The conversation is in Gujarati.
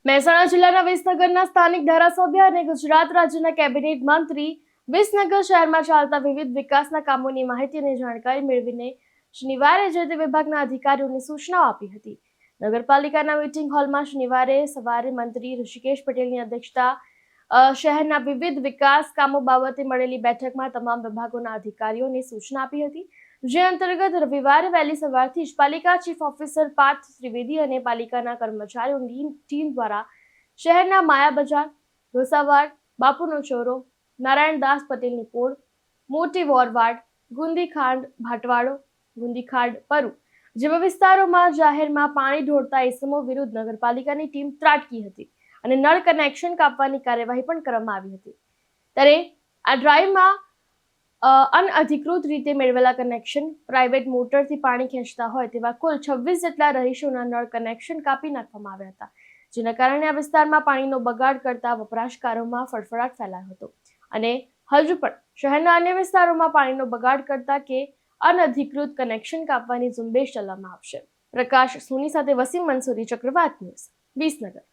મહેસાણા જિલ્લાના વિસનગરના સ્થાનિક ધારાસભ્ય અને ગુજરાત રાજ્યના કેબિનેટ મંત્રી વિસનગર શહેરમાં ચાલતા વિવિધ વિકાસના કામોની માહિતી અને જાણકારી મેળવીને શનિવારે જે તે વિભાગના અધિકારીઓને સૂચનાઓ આપી હતી. નગરપાલિકાના મીટિંગ હોલમાં શનિવારે સવારે મંત્રી ઋષિકેશ પટેલની અધ્યક્ષતા શહેરના વિવિધ વિકાસ કામો બાબતે મળેલી બેઠકમાં તમામ વિભાગોના અધિકારીઓને સૂચના આપી હતી. જે અંતર્ગત રવિવારે વહેલી સવારથી જ પાલિકા ચીફ ઓફિસર પાર્થ ત્રિવેદી અને પાલિકાના કર્મચારીઓની ટીમ દ્વારા શહેરના માયા બજાર, ઘોસાવાડ, બાપુનો ચોરો, નારાયણદાસ પટેલની પોળ, મોટી વોરવાડ, ગુંદીખાંડ ભાટવાડો, ગુંદીખાંડ પરુ જેવા વિસ્તારોમાં જાહેરમાં પાણી ઢોળતા ઇસમો વિરુદ્ધ નગરપાલિકાની ટીમ ત્રાટકી હતી અને નળ કનેક્શન કાપવાની કાર્યવાહી પણ કરવામાં આવી હતી. ત્યારે આ ડ્રાઈવમાં અનઅધિકૃત રીતે મેળવેલા કનેક્શન, પ્રાઇવેટ મોટરથી પાણી ખેંચતા હોય તેવા કુલ 26 જેટલા રહીશોના નળ કનેક્શન કાપી નાખવામાં આવ્યા હતા, જેના કારણે આ વિસ્તારમાં પાણીનો બગાડ કરતા વપરાશકારોમાં ફફડાટ ફેલાયો હતો અને હજુ પણ શહેરના અન્ય વિસ્તારોમાં પાણીનો બગાડ કરતા કે અનઅધિકૃત કનેક્શન કાપવાની ઝુંબેશ ચલાવવામાં આવશે. પ્રકાશ સોની સાથે વસીમ મંસૂરી, ચક્રવાત ન્યૂઝ, વિસનગર.